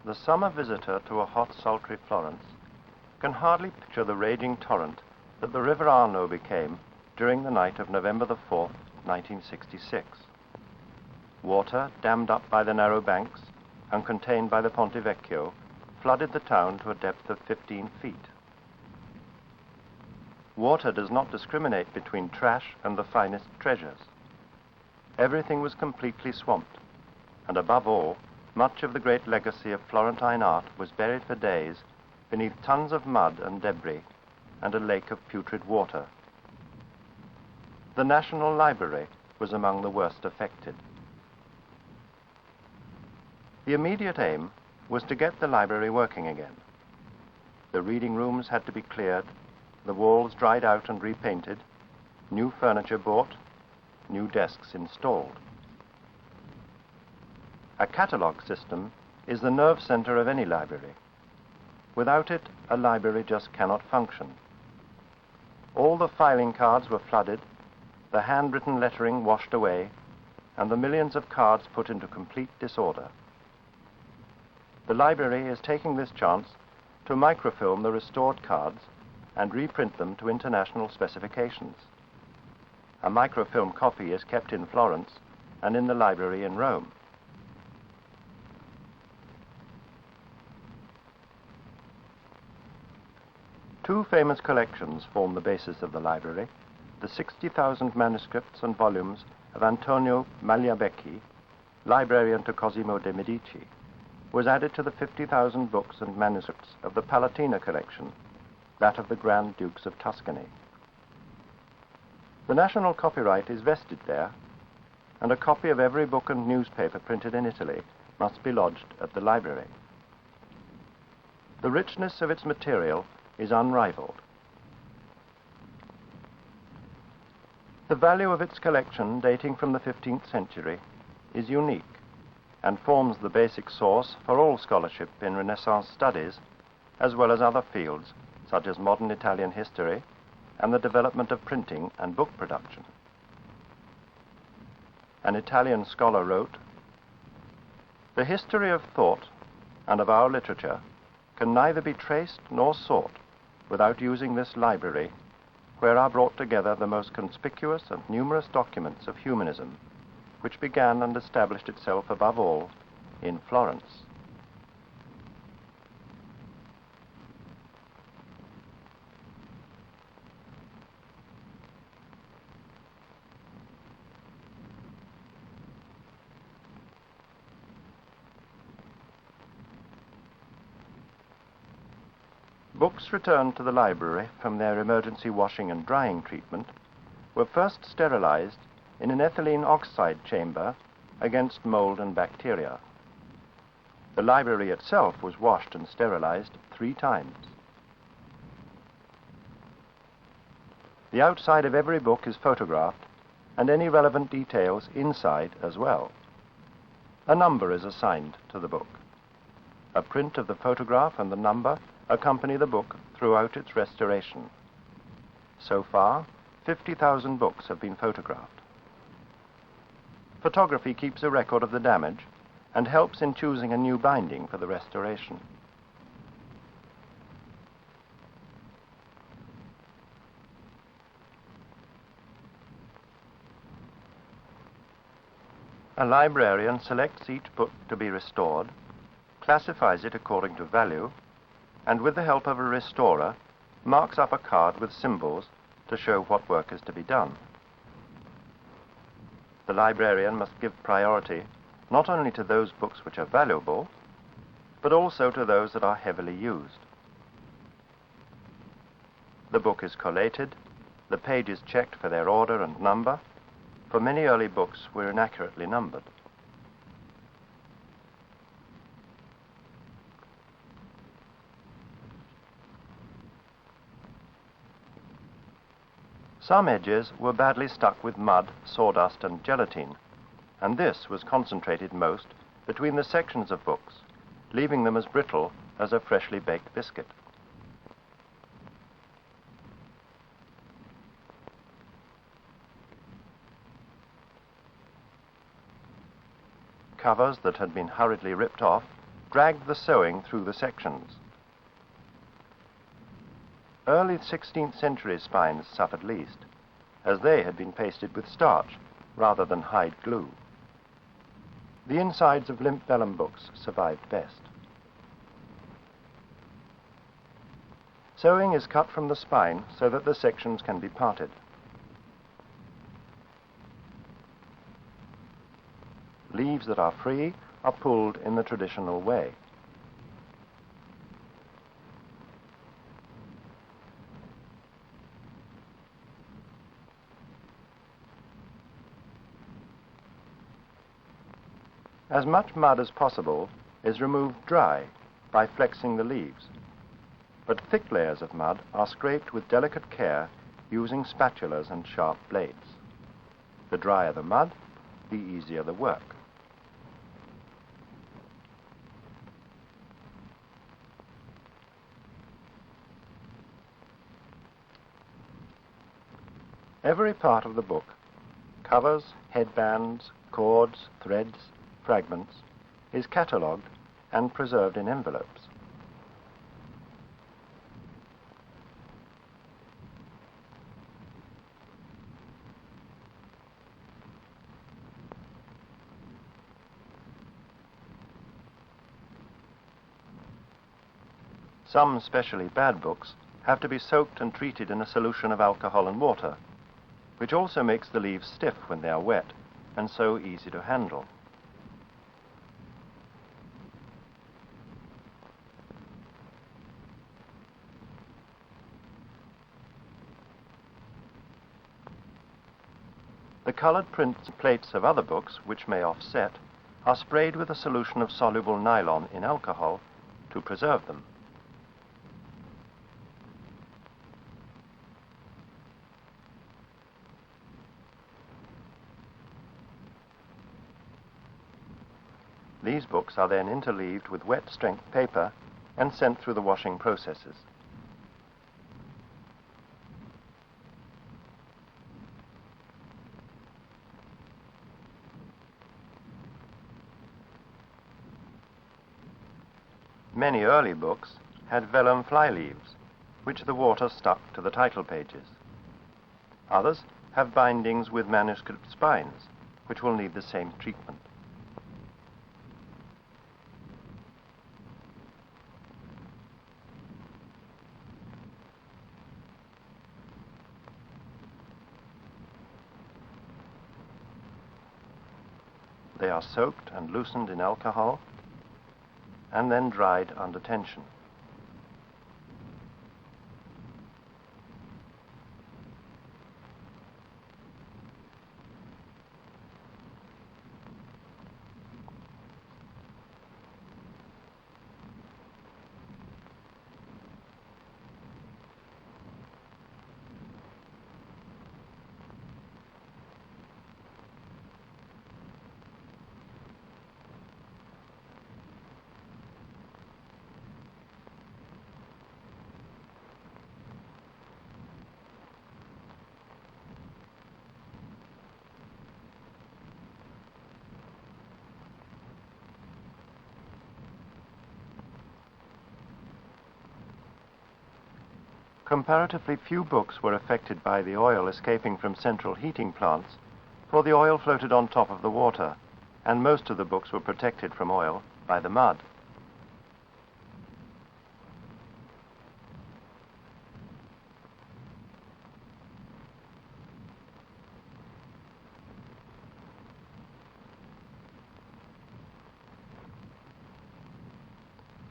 The summer visitor to a hot, sultry Florence can hardly picture the raging torrent that the River Arno became during the night of November the 4th, 1966. Water, dammed up by the narrow banks and contained by the Ponte Vecchio, flooded the town to a depth of 15 feet. Water does not discriminate between trash and the finest treasures. Everything was completely swamped, and above all, much of the great legacy of Florentine art was buried for days beneath tons of mud and debris and a lake of putrid water. The National Library was among the worst affected. The immediate aim was to get the library working again. The reading rooms had to be cleared, the walls dried out and repainted, new furniture bought, new desks installed. A catalogue system is the nerve center of any library. Without it, a library just cannot function. All the filing cards were flooded, the handwritten lettering washed away, and the millions of cards put into complete disorder. The library is taking this chance to microfilm the restored cards and reprint them to international specifications. A microfilm copy is kept in Florence and in the library in Rome. Two famous collections form the basis of the library: the 60,000 manuscripts and volumes of Antonio Magliabecchi, librarian to Cosimo de' Medici, was added to the 50,000 books and manuscripts of the Palatina collection, that of the Grand Dukes of Tuscany. The national copyright is vested there, and a copy of every book and newspaper printed in Italy must be lodged at the library. The richness of its material is unrivaled. The value of its collection, dating from the 15th century, is unique and forms the basic source for all scholarship in Renaissance studies, as well as other fields such as modern Italian history and the development of printing and book production. An Italian scholar wrote, "The history of thought and of our literature can neither be traced nor sought without using this library, where are brought together the most conspicuous and numerous documents of humanism, which began and established itself above all in Florence." Books returned to the library from their emergency washing and drying treatment were first sterilized in an ethylene oxide chamber against mold and bacteria. The library itself was washed and sterilized 3 times. The outside of every book is photographed, and any relevant details inside as well. A number is assigned to the book. A print of the photograph and the number accompany the book throughout its restoration. So far, 50,000 books have been photographed. Photography keeps a record of the damage and helps in choosing a new binding for the restoration. A librarian selects each book to be restored, classifies it according to value, and with the help of a restorer, marks up a card with symbols to show what work is to be done. The librarian must give priority not only to those books which are valuable, but also to those that are heavily used. The book is collated, the pages checked for their order and number, for many early books were inaccurately numbered. Some edges were badly stuck with mud, sawdust, and gelatine, and this was concentrated most between the sections of books, leaving them as brittle as a freshly baked biscuit. Covers that had been hurriedly ripped off dragged the sewing through the sections. Early 16th century spines suffered least, as they had been pasted with starch rather than hide glue. The insides of limp vellum books survived best. Sewing is cut from the spine so that the sections can be parted. Leaves that are free are pulled in the traditional way. As much mud as possible is removed dry by flexing the leaves, but thick layers of mud are scraped with delicate care using spatulas and sharp blades. The drier the mud, the easier the work. Every part of the book, covers, headbands, cords, threads, fragments, is catalogued and preserved in envelopes. Some specially bad books have to be soaked and treated in a solution of alcohol and water, which also makes the leaves stiff when they are wet and so easy to handle. The colored prints and plates of other books, which may offset, are sprayed with a solution of soluble nylon in alcohol to preserve them. These books are then interleaved with wet strength paper and sent through the washing processes. Many early books had vellum fly leaves, which the water stuck to the title pages. Others have bindings with manuscript spines, which will need the same treatment. They are soaked and loosened in alcohol and then dried under tension. Comparatively few books were affected by the oil escaping from central heating plants, for the oil floated on top of the water, and most of the books were protected from oil by the mud.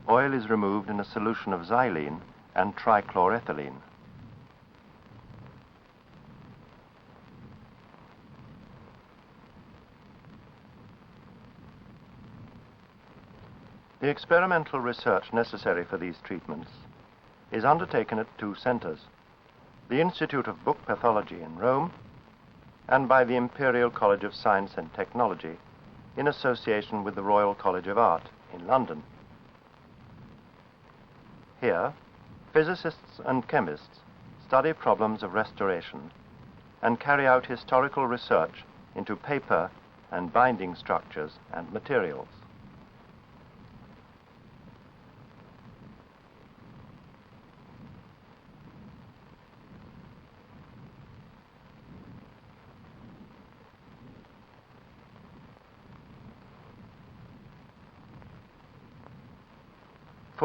Oil is removed in a solution of xylene and trichloroethylene. The experimental research necessary for these treatments is undertaken at two centers, the Institute of Book Pathology in Rome and by the Imperial College of Science and Technology in association with the Royal College of Art in London. Here, physicists and chemists study problems of restoration and carry out historical research into paper and binding structures and materials.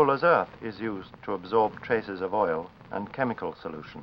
Fuller's earth is used to absorb traces of oil and chemical solution.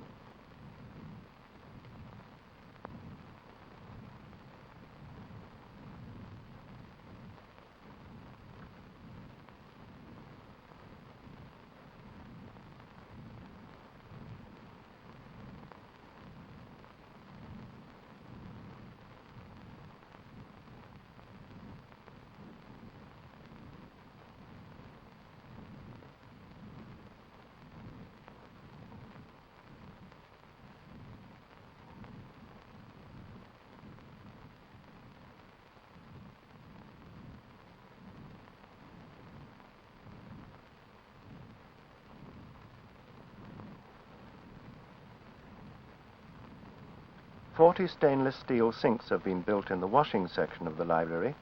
"40 stainless steel sinks have been built in the washing section of the library,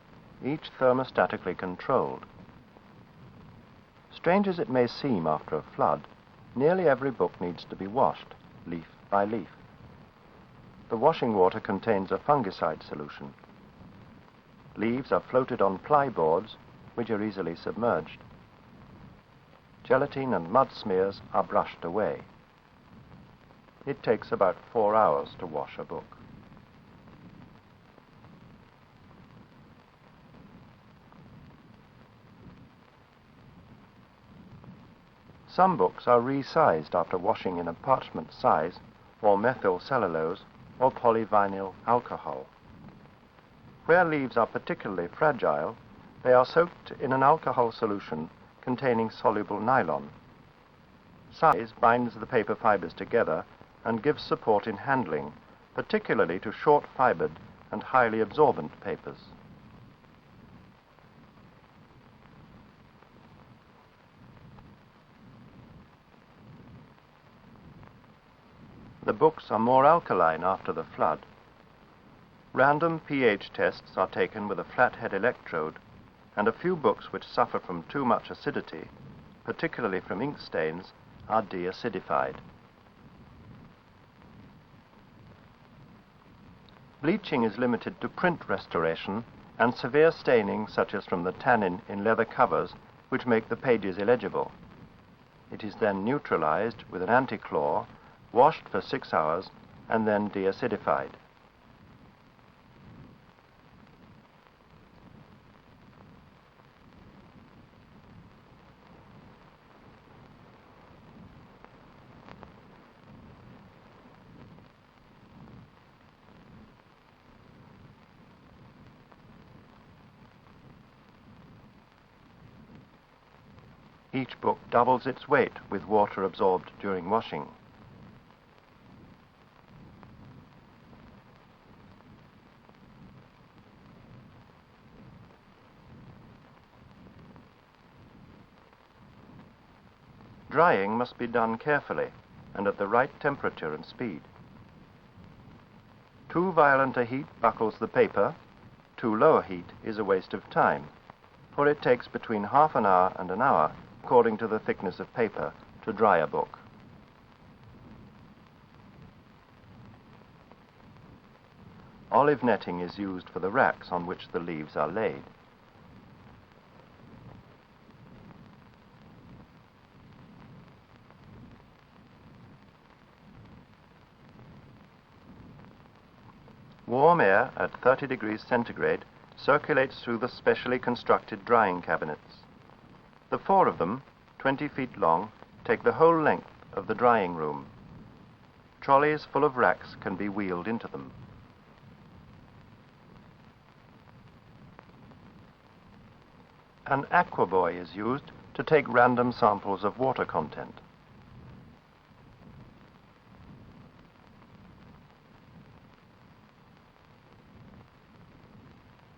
each thermostatically controlled. Strange as it may seem after a flood, nearly every book needs to be washed, leaf by leaf. The washing water contains a fungicide solution. Leaves are floated on ply boards, which are easily submerged. Gelatine and mud smears are brushed away. It takes about 4 hours to wash a book. Some books are resized after washing in a parchment size, or methyl cellulose, or polyvinyl alcohol. Where leaves are particularly fragile, they are soaked in an alcohol solution containing soluble nylon. Size binds the paper fibers together and gives support in handling, particularly to short-fibered and highly absorbent papers. The books are more alkaline after the flood. Random pH tests are taken with a flathead electrode, and a few books which suffer from too much acidity, particularly from ink stains, are deacidified. Bleaching is limited to print restoration and severe staining such as from the tannin in leather covers which make the pages illegible. It is then neutralized with an anti-chlor, washed for 6 hours, and then deacidified. Each book doubles its weight with water absorbed during washing. Drying must be done carefully and at the right temperature and speed. Too violent a heat buckles the paper. Too low a heat is a waste of time, for it takes between half an hour and an hour, according to the thickness of paper, to dry a book. Olive netting is used for the racks on which the leaves are laid. Warm air at 30 degrees centigrade circulates through the specially constructed drying cabinets. The 4 of them, 20 feet long, take the whole length of the drying room. Trolleys full of racks can be wheeled into them. An aqua buoy is used to take random samples of water content.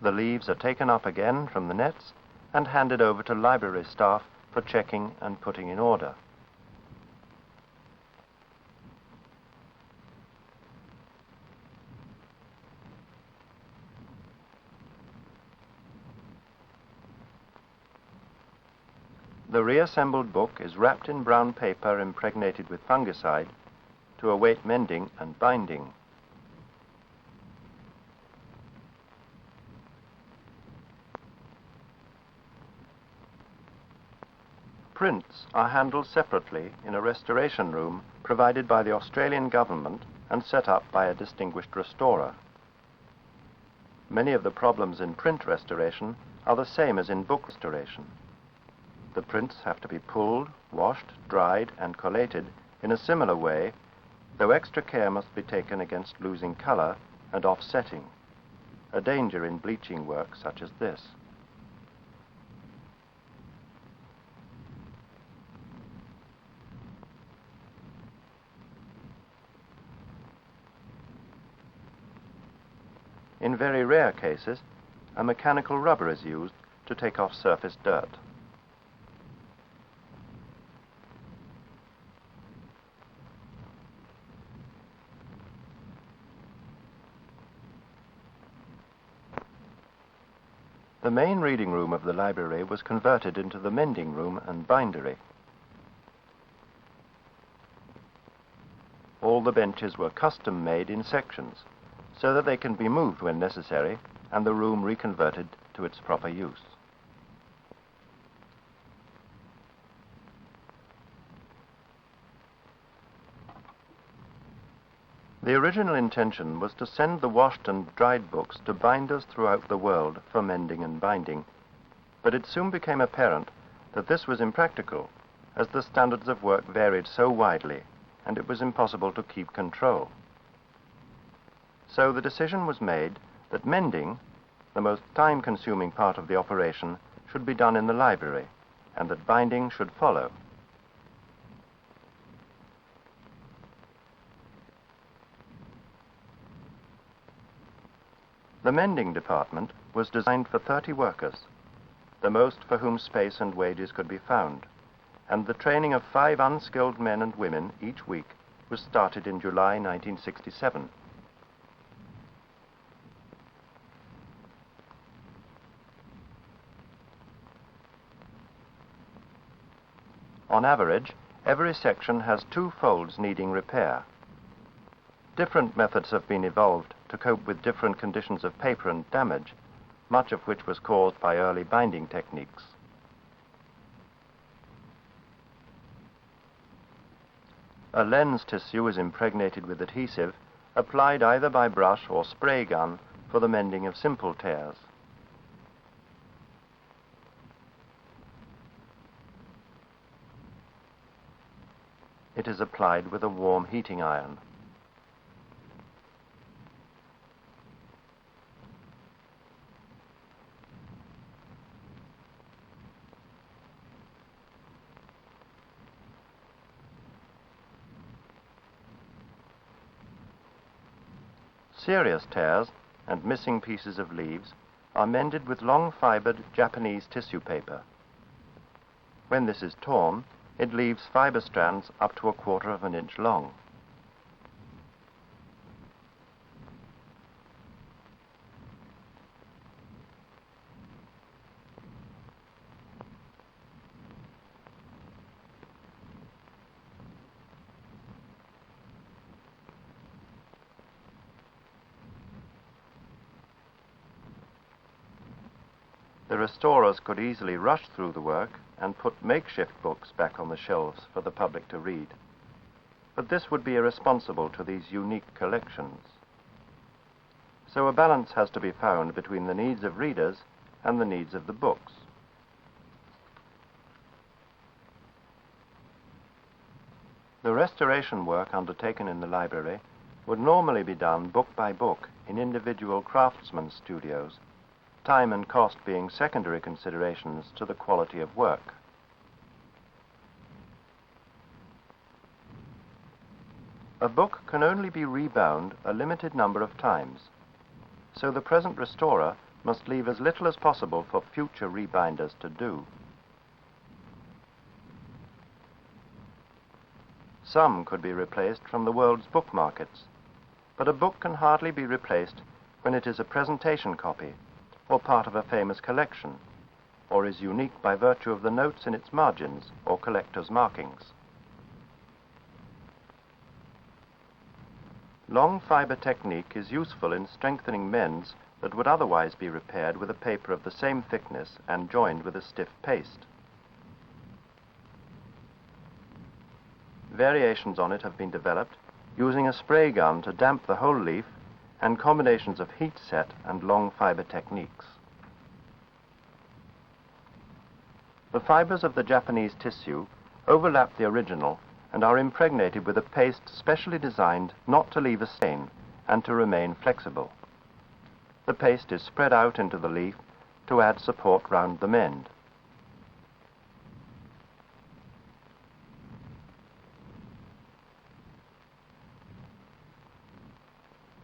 The leaves are taken up again from the nets and handed over to library staff for checking and putting in order. The reassembled book is wrapped in brown paper impregnated with fungicide to await mending and binding. prints are handled separately in a restoration room provided by the Australian government and set up by a distinguished restorer. Many of the problems in print restoration are the same as in book restoration. The prints have to be pulled, washed, dried, and collated in a similar way, though extra care must be taken against losing color and offsetting, a danger in bleaching work such as this. In very rare cases, a mechanical rubber is used to take off surface dirt. The main reading room of the library was converted into the mending room and bindery. All the benches were custom made in sections, so that they can be moved when necessary and the room reconverted to its proper use. The original intention was to send the washed and dried books to binders throughout the world for mending and binding, but it soon became apparent that this was impractical, as the standards of work varied so widely, and it was impossible to keep control. So the decision was made that mending, the most time-consuming part of the operation, should be done in the library, and that binding should follow. The mending department was designed for 30 workers, the most for whom space and wages could be found, and the training of 5 unskilled men and women each week was started in July 1967. On average, every section has 2 folds needing repair. Different methods have been evolved to cope with different conditions of paper and damage, much of which was caused by early binding techniques. A lens tissue is impregnated with adhesive, applied either by brush or spray gun for the mending of simple tears. It is applied with a warm heating iron. Serious tears and missing pieces of leaves are mended with long-fibered Japanese tissue paper. When this is torn, it leaves fiber strands up to 1/4 of an inch long. The restorers could easily rush through the work and put makeshift books back on the shelves for the public to read. But this would be irresponsible to these unique collections. So a balance has to be found between the needs of readers and the needs of the books. The restoration work undertaken in the library would normally be done book by book in individual craftsmen's studios, time and cost being secondary considerations to the quality of work. A book can only be rebound a limited number of times, so the present restorer must leave as little as possible for future rebinders to do. Some could be replaced from the world's book markets, but a book can hardly be replaced when it is a presentation copy, or part of a famous collection, or is unique by virtue of the notes in its margins or collector's markings. Long fiber technique is useful in strengthening mends that would otherwise be repaired with a paper of the same thickness and joined with a stiff paste. variations on it have been developed using a spray gun to damp the whole leaf and combinations of heat set and long fiber techniques. The fibers of the Japanese tissue overlap the original and are impregnated with a paste specially designed not to leave a stain and to remain flexible. The paste is spread out into the leaf to add support round the mend.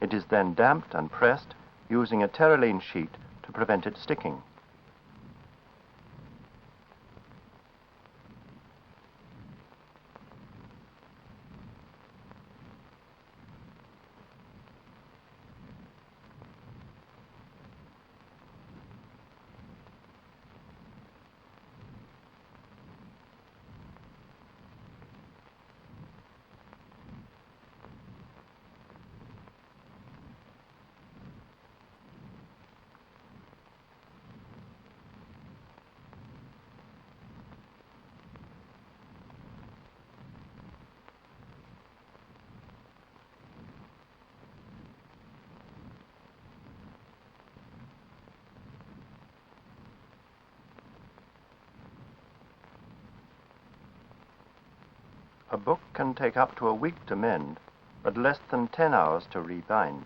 It is then damped and pressed using a terylene sheet to prevent it sticking. A book can take up to a week to mend, but less than 10 hours to rebind.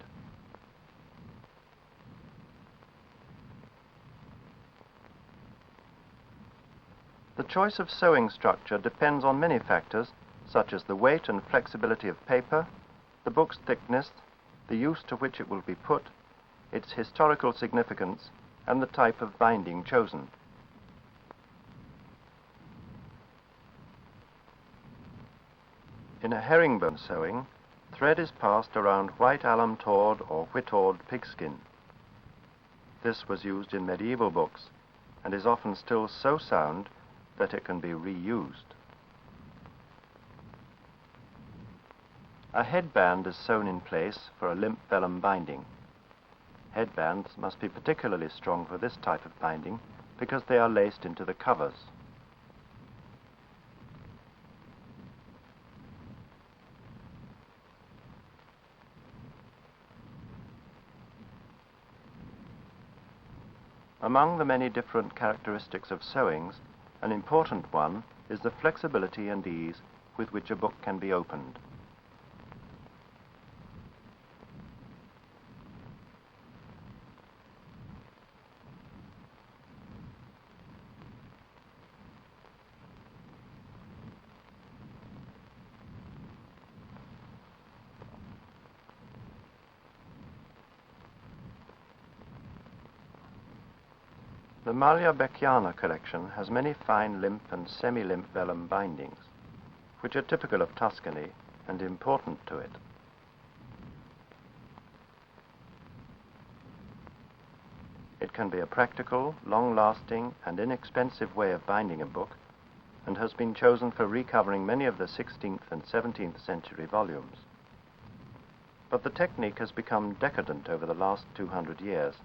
The choice of sewing structure depends on many factors, such as the weight and flexibility of paper, the book's thickness, the use to which it will be put, its historical significance, and the type of binding chosen. In a herringbone sewing, thread is passed around white alum tawed or whitawed pigskin. This was used in medieval books and is often still so sound that it can be reused. A headband is sewn in place for a limp vellum binding. Headbands must be particularly strong for this type of binding because they are laced into the covers. Among the many different characteristics of sewings, an important one is the flexibility and ease with which a book can be opened. The Magliabecchiana collection has many fine limp and semi-limp vellum bindings, which are typical of Tuscany and important to it. It can be a practical, long-lasting and inexpensive way of binding a book and has been chosen for recovering many of the 16th and 17th century volumes. But the technique has become decadent over the last 200 years,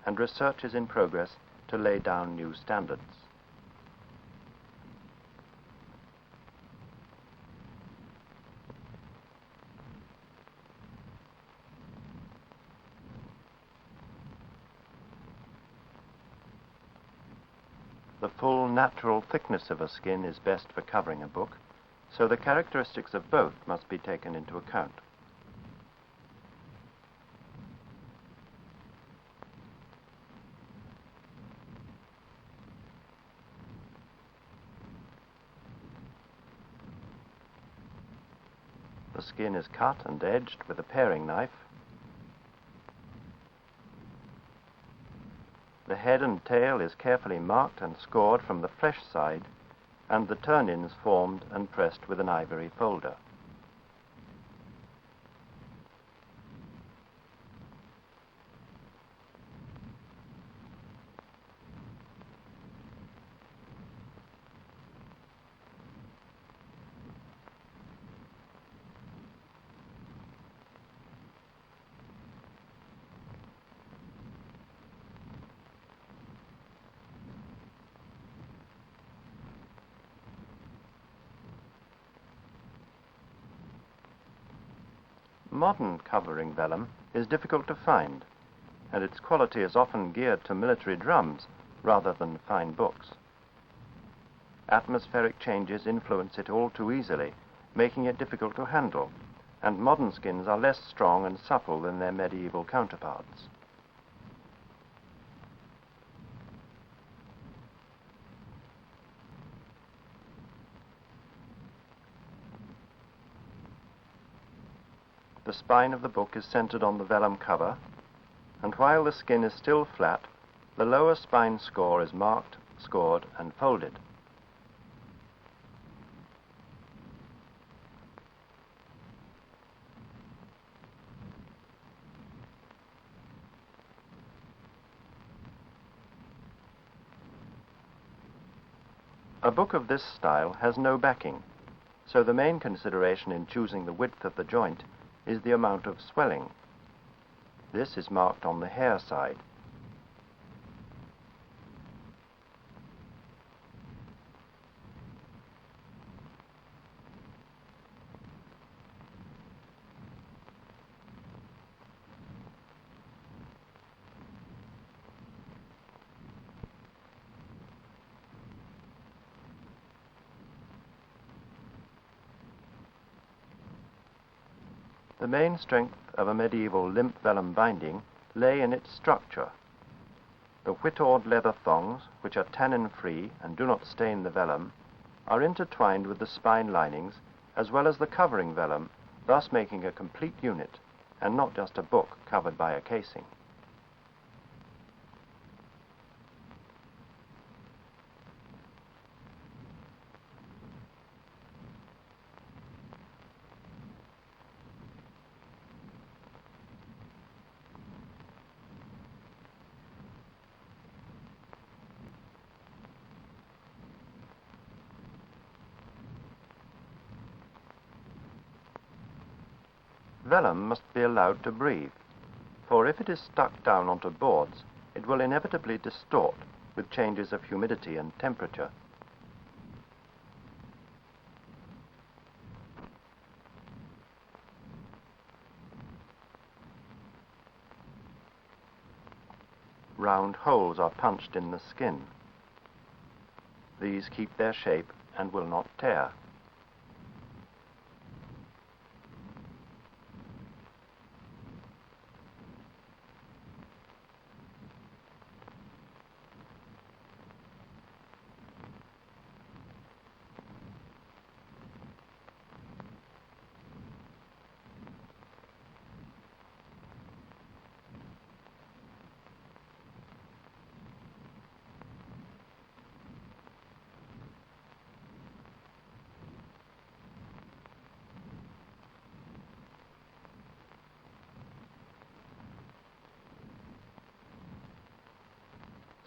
and research is in progress to lay down new standards. The full natural thickness of a skin is best for covering a book, so the characteristics of both must be taken into account. The skin is cut and edged with a paring knife. The head and tail is carefully marked and scored from the fresh side, and the turn-ins formed and pressed with an ivory folder. Modern covering vellum is difficult to find, and its quality is often geared to military drums rather than fine books. Atmospheric changes influence it all too easily, making it difficult to handle, and modern skins are less strong and supple than their medieval counterparts. The spine of the book is centered on the vellum cover, and while the skin is still flat, the lower spine score is marked, scored, and folded. A book of this style has no backing, so the main consideration in choosing the width of the joint is the amount of swelling. This is marked on the hair side. The main strength of a medieval limp vellum binding lay in its structure. The whittawed leather thongs, which are tannin-free and do not stain the vellum, are intertwined with the spine linings as well as the covering vellum, thus making a complete unit and not just a book covered by a casing. Vellum must be allowed to breathe, for if it is stuck down onto boards, it will inevitably distort with changes of humidity and temperature. Round holes are punched in the skin. These keep their shape and will not tear.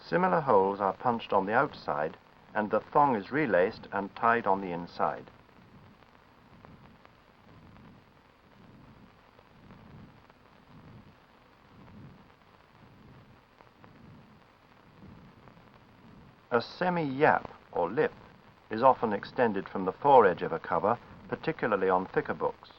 Similar holes are punched on the outside, and the thong is relaced and tied on the inside. A semi-yap, or lip, is often extended from the foredge of a cover, particularly on thicker books.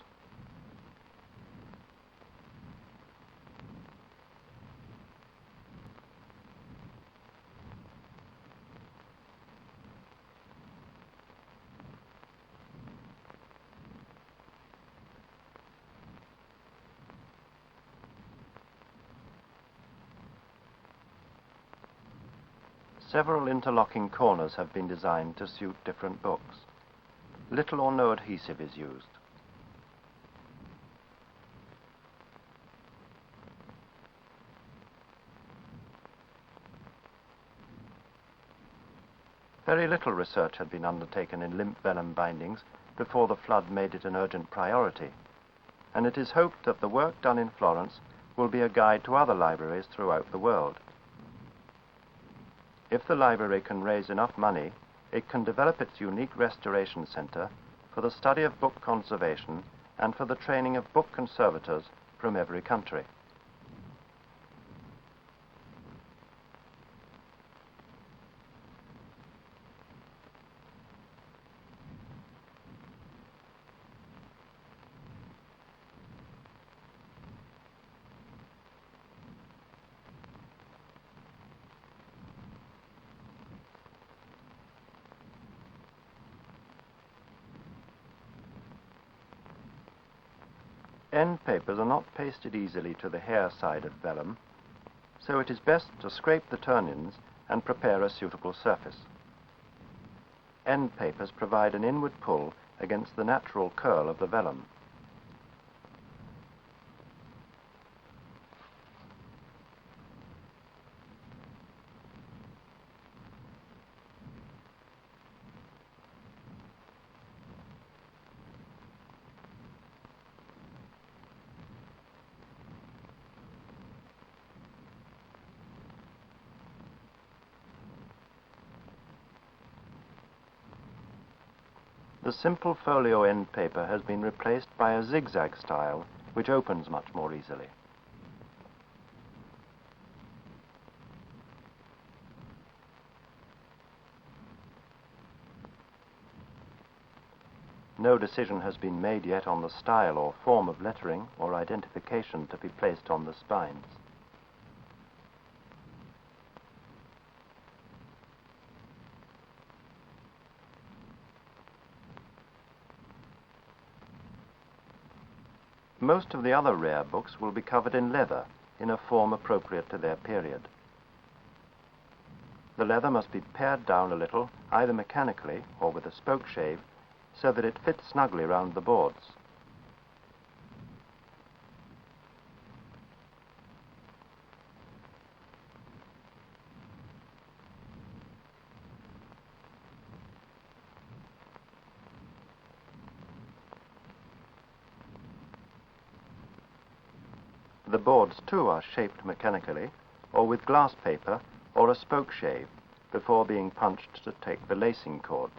Several interlocking corners have been designed to suit different books. Little or no adhesive is used. Very little research had been undertaken in limp vellum bindings before the flood made it an urgent priority, and it is hoped that the work done in Florence will be a guide to other libraries throughout the world. If the library can raise enough money, it can develop its unique restoration center for the study of book conservation and for the training of book conservators from every country. End papers are not pasted easily to the hair side of vellum, so it is best to scrape the turn-ins and prepare a suitable surface. End papers provide an inward pull against the natural curl of the vellum. The simple folio end paper has been replaced by a zigzag style, which opens much more easily. No decision has been made yet on the style or form of lettering or identification to be placed on the spines. Most of the other rare books will be covered in leather, in a form appropriate to their period. The leather must be pared down a little, either mechanically or with a spoke shave, so that it fits snugly round the boards. The boards, too, are shaped mechanically, or with glass paper, or a spoke shave, before being punched to take the lacing cords.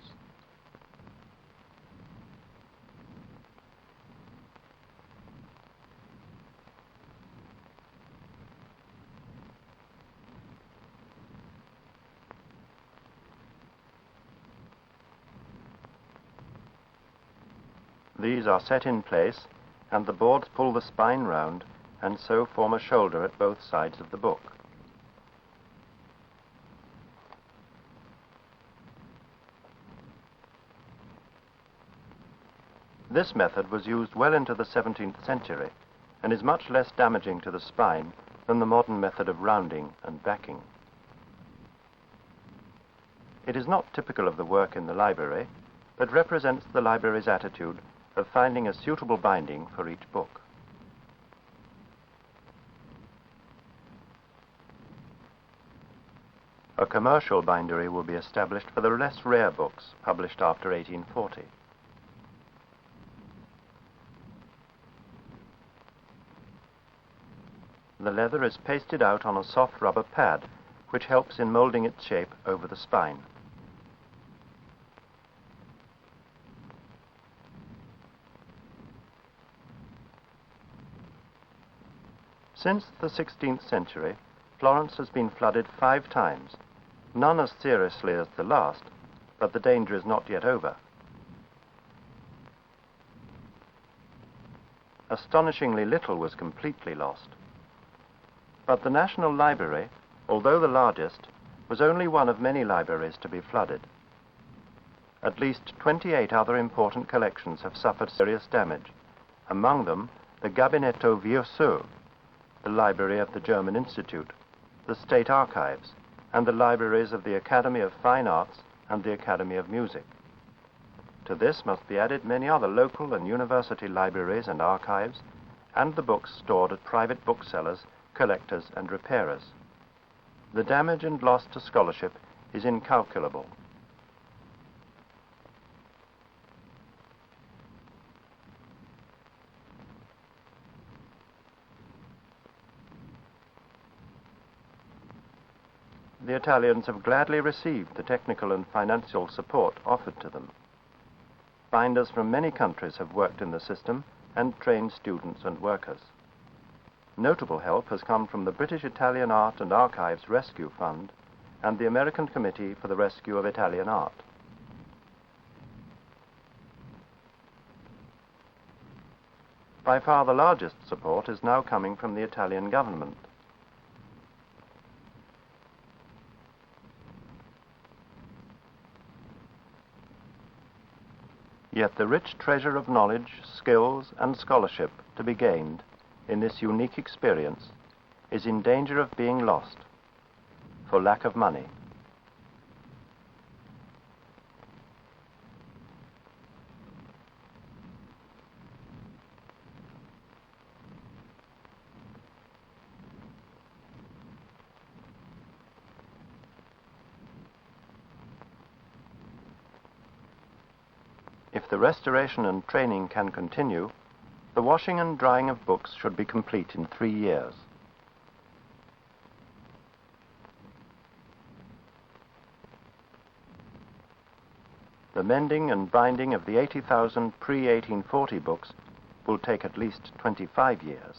These are set in place, and the boards pull the spine round, and so form a shoulder at both sides of the book. This method was used well into the 17th century, and is much less damaging to the spine than the modern method of rounding and backing. It is not typical of the work in the library, but represents the library's attitude of finding a suitable binding for each book. A commercial bindery will be established for the less rare books published after 1840. The leather is pasted out on a soft rubber pad, which helps in molding its shape over the spine. Since the 16th century, Florence has been flooded 5 times, none as seriously as the last, but the danger is not yet over. Astonishingly little was completely lost. But the National Library, although the largest, was only one of many libraries to be flooded. At least 28 other important collections have suffered serious damage, among them the Gabinetto Vieusseux, the library of the German Institute, the State Archives, and the libraries of the Academy of Fine Arts and the Academy of Music. To this must be added many other local and university libraries and archives, and the books stored at private booksellers, collectors, and repairers. The damage and loss to scholarship is incalculable. The Italians have gladly received the technical and financial support offered to them. Binders from many countries have worked in the system and trained students and workers. Notable help has come from the British Italian Art and Archives Rescue Fund and the American Committee for the Rescue of Italian Art. By far the largest support is now coming from the Italian government. Yet the rich treasure of knowledge, skills, and scholarship to be gained in this unique experience is in danger of being lost for lack of money. If the restoration and training can continue, the washing and drying of books should be complete in 3 years. The mending and binding of the 80,000 pre-1840 books will take at least 25 years.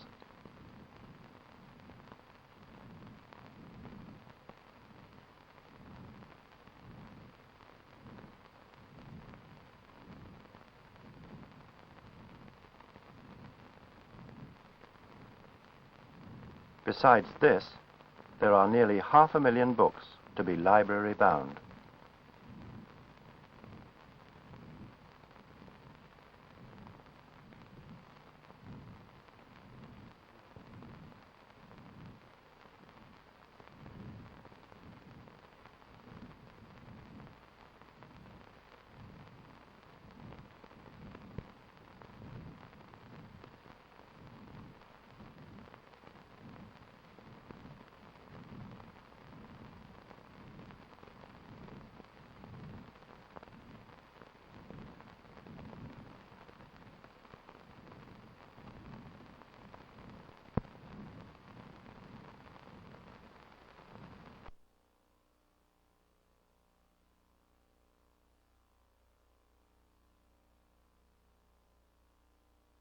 Besides this, there are nearly 500,000 books to be library bound.